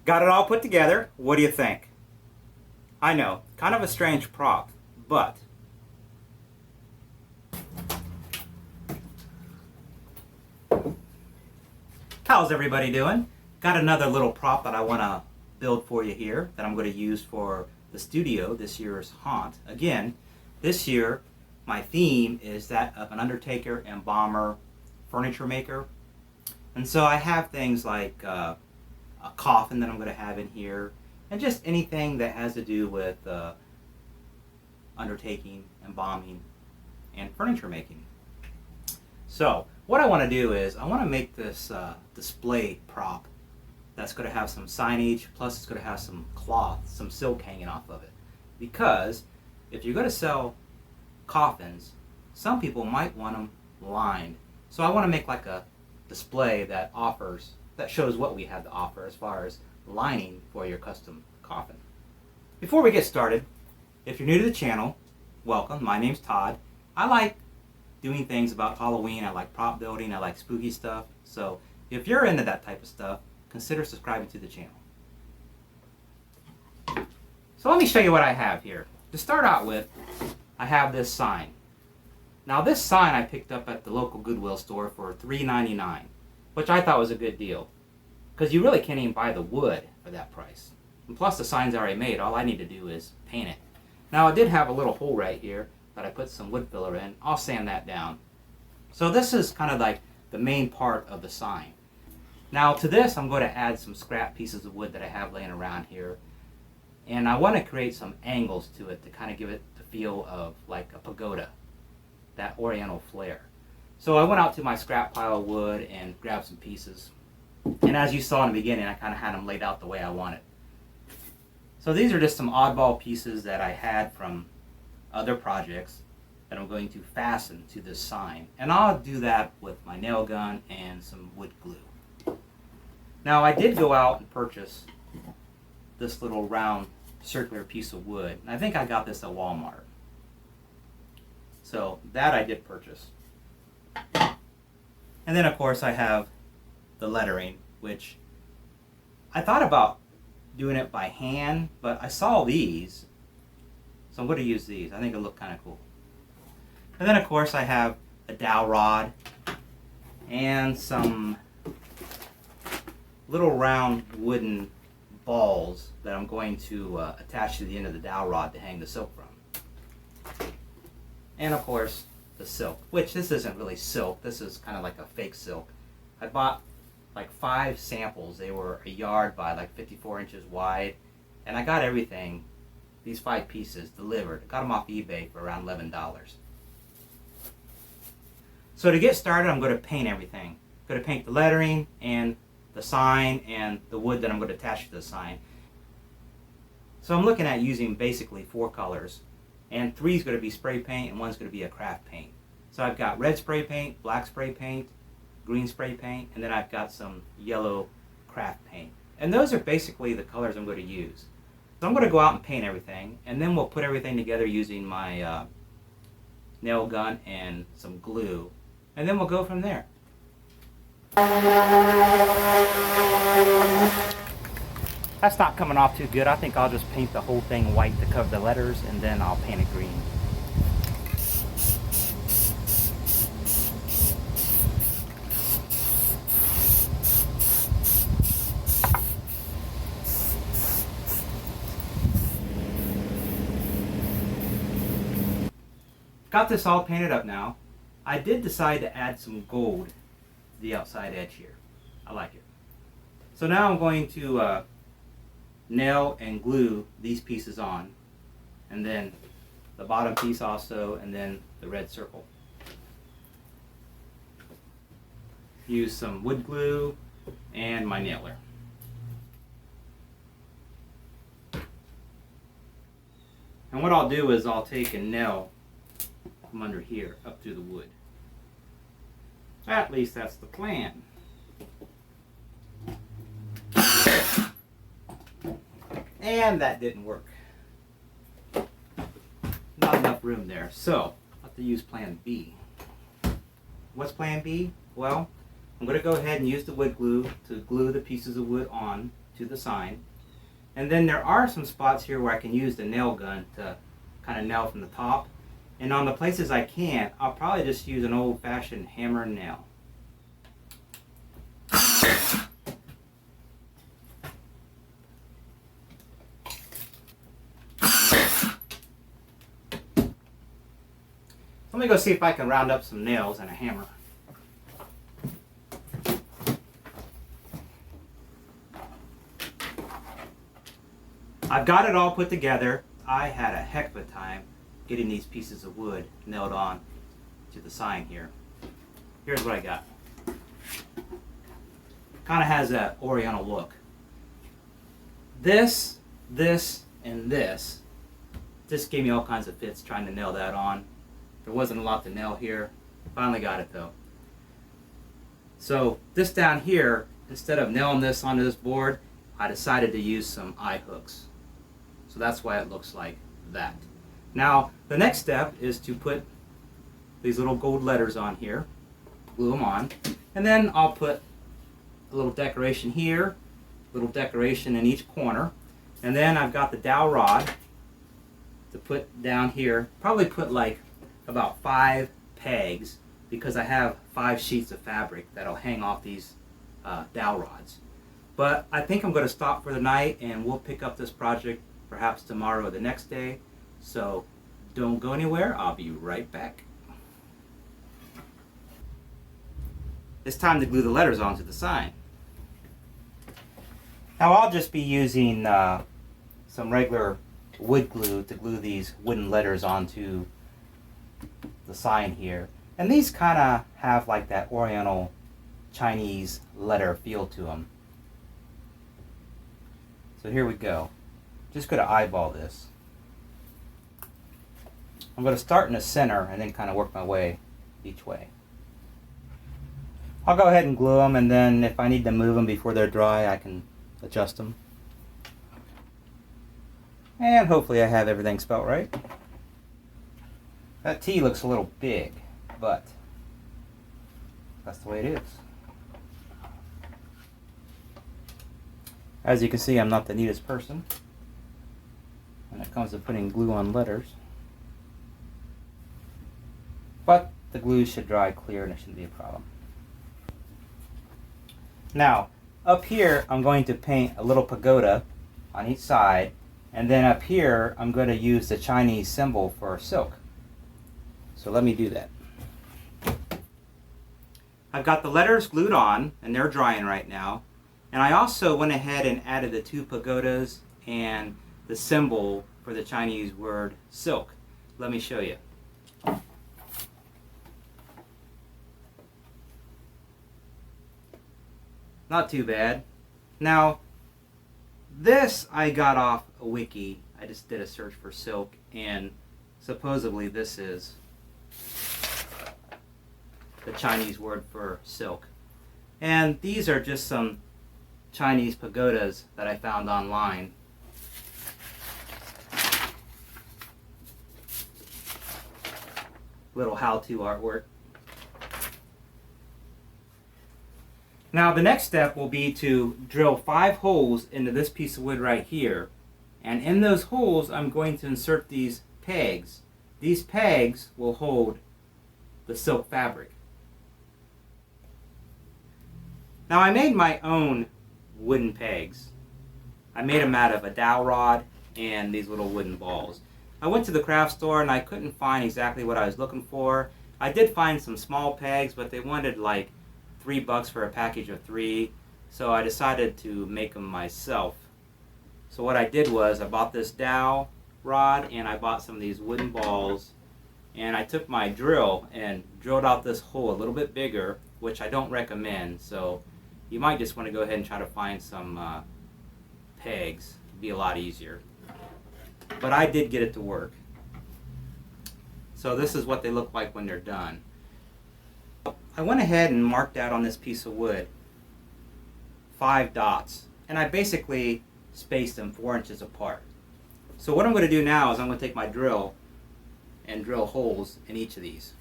Got it all put together. What do you think? I know, kind of a strange prop, but how's everybody doing? Got another little prop that I want to build for you here that I'm going to use for the studio this year's haunt. Again, this year my theme is that of an Undertaker and Bomber furniture maker. And so I have things like a coffin that I'm going to have in here, and just anything that has to do with undertaking, embalming, and furniture making. So what I want to do is I want to make this display prop that's going to have some signage, plus it's going to have some cloth, some silk hanging off of it. Because if you're going to sell coffins, some people might want them lined. So I want to make like a display that shows what we have to offer as far as lining for your custom coffin. Before we get started, if you're new to the channel, welcome. My name's Todd. I like doing things about Halloween. I like prop building. I like spooky stuff. So if you're into that type of stuff, consider subscribing to the channel. So let me show you what I have here. To start out with, I have this sign. Now this sign I picked up at the local Goodwill store for $3.99, which I thought was a good deal, because you really can't even buy the wood for that price. And plus the sign's already made. All I need to do is paint it. Now I did have a little hole right here that I put some wood filler in. I'll sand that down. So this is kind of like the main part of the sign. Now to this I'm going to add some scrap pieces of wood that I have laying around here. And I want to create some angles to it to kind of give it the feel of like a pagoda, that oriental flair. So I went out to my scrap pile of wood and grabbed some pieces. And as you saw in the beginning, I kind of had them laid out the way I wanted. So these are just some oddball pieces that I had from other projects that I'm going to fasten to this sign. And I'll do that with my nail gun and some wood glue. Now I did go out and purchase this little round circular piece of wood. And I think I got this at Walmart. So that I did purchase. And then of course I have the lettering, which I thought about doing it by hand, but I saw these, so I'm going to use these. I think it'll look kind of cool. And then of course I have a dowel rod and some little round wooden balls that I'm going to attach to the end of the dowel rod to hang the silk from. And of course the silk, which this isn't really silk, this is kind of like a fake silk. I bought like 5 samples. They were a yard by like 54 inches wide, and I got everything, these 5 pieces, delivered. I got them off eBay for around $11. So to get started, I'm going to paint everything. I'm going to paint the lettering and the sign and the wood that I'm going to attach to the sign. So I'm looking at using basically 4 colors. And 3 is going to be spray paint and 1 is going to be a craft paint. So I've got red spray paint, black spray paint, green spray paint, and then I've got some yellow craft paint. And those are basically the colors I'm going to use. So I'm going to go out and paint everything, and then we'll put everything together using my nail gun and some glue, and then we'll go from there. That's not coming off too good. I think I'll just paint the whole thing white to cover the letters, and then I'll paint it green. Got this all painted up now. I did decide to add some gold to the outside edge here. I like it. So now I'm going to nail and glue these pieces on, and then the bottom piece also, and then the red circle. Use some wood glue and my nailer. And what I'll do is I'll take a nail from under here up through the wood. At least that's the plan. And that didn't work. Not enough room there. So, I'll have to use plan B. What's plan B? Well, I'm going to go ahead and use the wood glue to glue the pieces of wood on to the sign. And then there are some spots here where I can use the nail gun to kind of nail from the top. And on the places I can't, I'll probably just use an old-fashioned hammer and nail. Let me go see if I can round up some nails and a hammer. I've got it all put together. I had a heck of a time getting these pieces of wood nailed on to the sign here. Here's what I got. Kind of has that Oriental look. This, and this just gave me all kinds of fits trying to nail that on. There wasn't a lot to nail here. Finally got it though. So this down here, instead of nailing this onto this board, I decided to use some eye hooks. So that's why it looks like that. Now, the next step is to put these little gold letters on here, glue them on, and then I'll put a little decoration here, little decoration in each corner, and then I've got the dowel rod to put down here. Probably put like about 5 pegs because I have 5 sheets of fabric that'll hang off these dowel rods. But I think I'm going to stop for the night and we'll pick up this project perhaps tomorrow or the next day. So don't go anywhere, I'll be right back. It's time to glue the letters onto the sign. Now I'll just be using some regular wood glue to glue these wooden letters onto the sign here. And these kind of have like that Oriental Chinese letter feel to them. So here we go. Just going to eyeball this. I'm going to start in the center and then kind of work my way each way. I'll go ahead and glue them, and then if I need to move them before they're dry, I can adjust them. And hopefully I have everything spelt right. That T looks a little big, but that's the way it is. As you can see, I'm not the neatest person when it comes to putting glue on letters. But the glue should dry clear and it shouldn't be a problem. Now, up here I'm going to paint a little pagoda on each side, and then up here I'm going to use the Chinese symbol for silk. So let me do that. I've got the letters glued on and they're drying right now. And I also went ahead and added the 2 pagodas and the symbol for the Chinese word silk. Let me show you. Not too bad. Now, this I got off a wiki. I just did a search for silk, and supposedly this is the Chinese word for silk. And these are just some Chinese pagodas that I found online. Little how-to artwork. Now the next step will be to drill 5 holes into this piece of wood right here. And in those holes I'm going to insert these pegs. These pegs will hold the silk fabric. Now I made my own wooden pegs. I made them out of a dowel rod and these little wooden balls. I went to the craft store and I couldn't find exactly what I was looking for. I did find some small pegs, but they wanted like $3 for a package of 3, so I decided to make them myself. So what I did was I bought this dowel rod and I bought some of these wooden balls, and I took my drill and drilled out this hole a little bit bigger, which I don't recommend, so you might just want to go ahead and try to find some pegs. It'd be a lot easier. But I did get it to work. So this is what they look like when they're done. I went ahead and marked out on this piece of wood 5 dots, and I basically spaced them 4 inches apart. So what I'm going to do now is I'm going to take my drill and drill holes in each of these.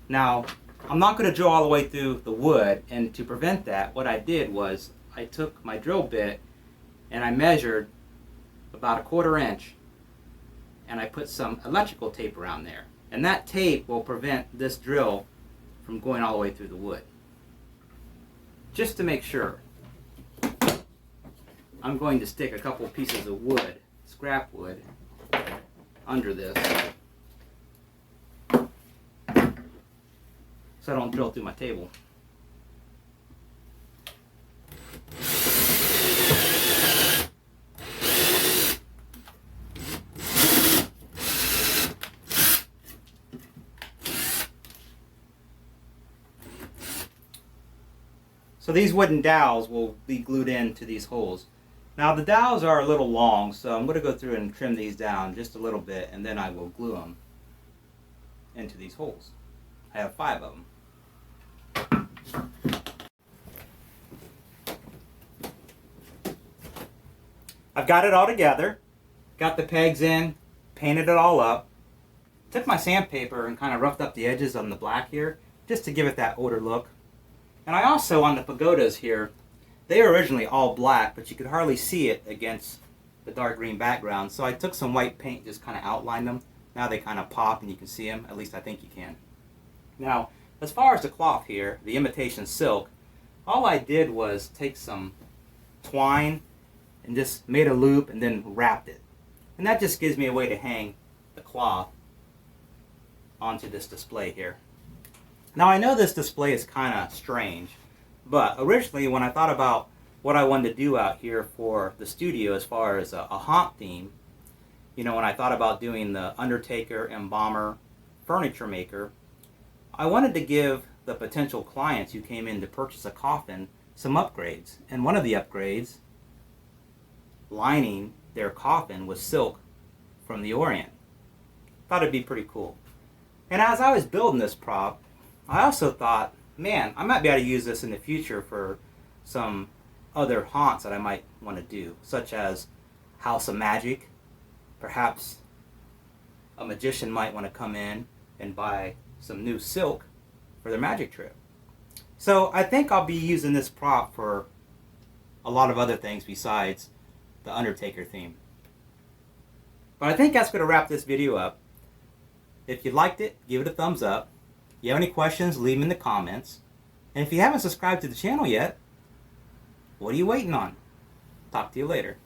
Now, I'm not going to drill all the way through the wood, and to prevent that, what I did was I took my drill bit and I measured about a 1/4 inch, and I put some electrical tape around there. And that tape will prevent this drill from going all the way through the wood. Just to make sure, I'm going to stick a couple pieces of wood, scrap wood, under this so I don't drill through my table. So these wooden dowels will be glued into these holes. Now the dowels are a little long, so I'm going to go through and trim these down just a little bit, and then I will glue them into these holes. I have 5 of them. I've got it all together, got the pegs in, painted it all up, took my sandpaper and kind of roughed up the edges on the black here, just to give it that older look. And I also, on the pagodas here, they were originally all black, but you could hardly see it against the dark green background. So I took some white paint, just kind of outlined them. Now they kind of pop and you can see them, at least I think you can. Now, as far as the cloth here, the imitation silk, all I did was take some twine and just made a loop and then wrapped it. And that just gives me a way to hang the cloth onto this display here. Now I know this display is kind of strange, but originally when I thought about what I wanted to do out here for the studio as far as a haunt theme, you know, when I thought about doing the Undertaker embalmer furniture maker, I wanted to give the potential clients who came in to purchase a coffin some upgrades. And one of the upgrades, lining their coffin with silk from the Orient. Thought it'd be pretty cool. And as I was building this prop, I also thought, man, I might be able to use this in the future for some other haunts that I might want to do, such as House of Magic. Perhaps a magician might want to come in and buy some new silk for their magic trip. So I think I'll be using this prop for a lot of other things besides the Undertaker theme. But I think that's going to wrap this video up. If you liked it, give it a thumbs up. If you have any questions, leave them in the comments. And if you haven't subscribed to the channel yet, what are you waiting on? Talk to you later.